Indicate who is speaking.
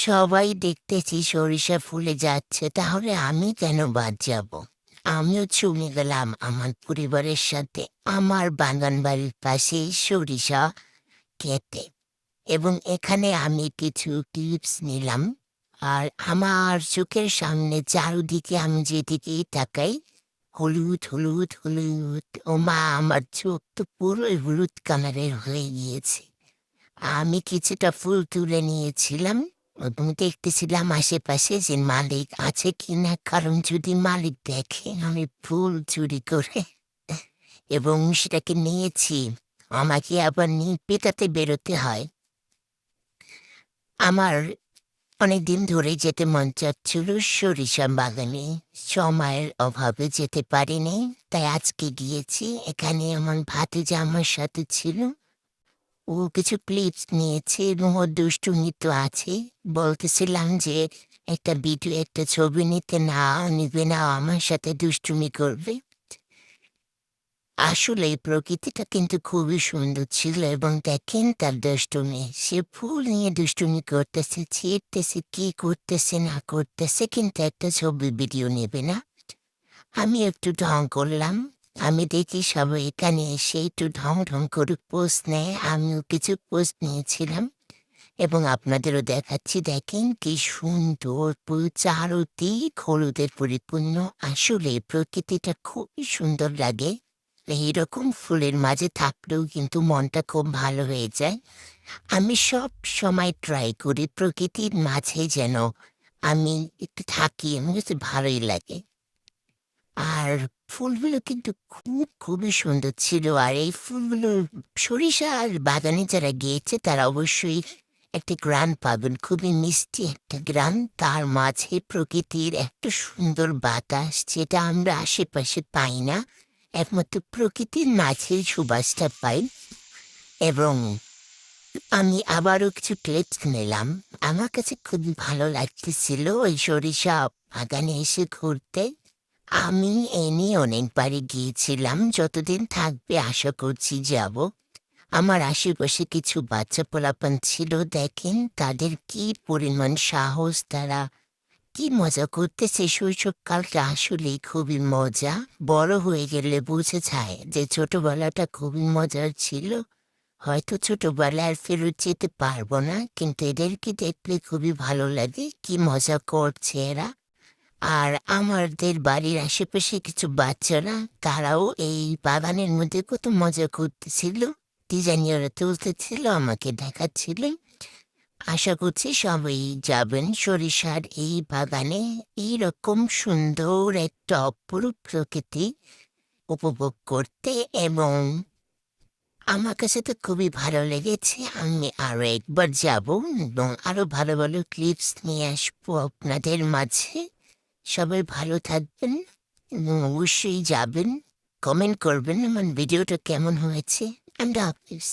Speaker 1: সবাই দেখতেছি সরিষা ফুলে যাচ্ছে, তাহলে আমি কেন বাদ যাব? আমিও চলে গেলাম আমার পরিবারের সাথে আমার বাগান বাড়ির পাশেই সরিষা খেতে। এবং এখানে আমি কিছু টিপস নিলাম। আর আমার চোখের সামনে চারদিকে আমি যেদিকেই তাকাই, হলুদ হলুদ হলুদ। ও মা, আমার চোখ তো পুরোই হলুদ কালারের হয়ে গিয়েছে। আমি কিছুটা ফুল তুলে নিয়েছিলাম এবং দেখতেছিলাম আশেপাশে যে মালিক আছে কিনা, কারণ যদি মালিক দেখে আমি ফুল চুরি করে এবং সেটাকে নিয়েছি, আমাকে আবার নিয়ে পেটাতে বেরোতে হয়। আমার অনেকদিন ধরে যেতে মন চাচ্ছিল সরিষা বাগানে, সময়ের অভাবে যেতে পারিনি। তাই আজকে গিয়েছি। এখানে আমার ভাতিজা আমার সাথে ছিল। ও কিছু ক্লিপস নিয়েছে এবং ওর দুষ্টুমি তো আছে। বলতেছিলাম যে একটা ভিডিও, একটা ছবি নিতে, না নিবে না, আমার সাথে দুষ্টুমি করবে। আসলে প্রকৃতিটা কিন্তু খুবই সুন্দর ছিল এবং দেখেন তার দুষ্টুমি, সে ফুল নিয়ে দুষ্টুমি করতেছে, ছিঁড়তেছে, কি করতেছে না করতেছে, কিন্তু একটা ছবি ভিডিও নেবে না। আমি একটু ঢং করলাম। আমি দেখি সবাই এখানে এসে একটু ঢং ঢং করে পোস্ট নেয়, আমিও কিছু পোস্ট নিয়েছিলাম এবং আপনাদেরও দেখাচ্ছি। দেখেন কি সুন্দর, পুরো চারদিক হলুদের পরিপূর্ণ। আসলে প্রকৃতিটা খুবই সুন্দর লাগে। এইরকম ফুলের মাঝে থাকলেও কিন্তু মনটা খুব ভালো হয়ে যায়। আমি সব সময় ট্রাই করি প্রকৃতির মাঝে যেন আমি একটু থাকি, আমার কাছে ভালোই লাগে। আর ফুলগুলো কিন্তু খুবই সুন্দর ছিল। আর এই ফুলগুলো সরিষার বাগানে যারা গিয়েছে তারা অবশ্যই একটা গ্রান পাবেন, খুবই মিষ্টি একটা গ্রান। তার মাঝে প্রকৃতির একটা সুন্দর বাতাস, যেটা আমরা আশেপাশে পাই না। একমাত্র প্রকৃতির মাঝে সুবাসটা পাই। এবং আমি আবারও কিছু ক্লিপস নিলাম। আমার কাছে খুবই ভালো লাগতেছিল ওই সরিষা বাগানে এসে ঘুরতে। আমি এ নিয়ে অনেকবারই গিয়েছিলাম, যতদিন থাকবে আশা করছি যাব। আমার আশেপাশে কিছু বাচ্চা পোলাপান ছিল, দেখেন তাদের কি পরিমাণ সাহস, তারা কি মজা করতেছে। শৈশবকালটা আসলেই খুবই মজা। বড় হয়ে গেলে বুঝে যায় যে ছোটবেলাটা খুবই মজার ছিল। হয়তো ছোটবেলায় আর ফেরত যেতে পারবো না, কিন্তু এদেরকে দেখলে খুবই ভালো লাগে, কি মজা করছে এরা। আর আমাদের বাড়ির আশেপাশে কিছু বাচ্চারা, তারাও এই বাগানের মধ্যে কত মজা করতেছিল। ডিজাইন ওরা তুলতেছিল, আমাকে দেখাচ্ছিল। আশা করছি সবাই যাবেন সরিষার এই বাগানে, এইরকম সুন্দর একটা অপরূপ প্রকৃতি উপভোগ করতে। এবং আমার কাছে তো খুবই ভালো লেগেছে। আমি আরো একবার যাব এবং আরো ভালো ভালো ক্লিপস নিয়ে আসবো আপনাদের মাঝে। সবাই ভালো থাকবেন এবং অবশ্যই যাবেন। কমেন্ট করবেন আমার ভিডিওটা কেমন হয়েছে। আল্লাহ হাফিজ।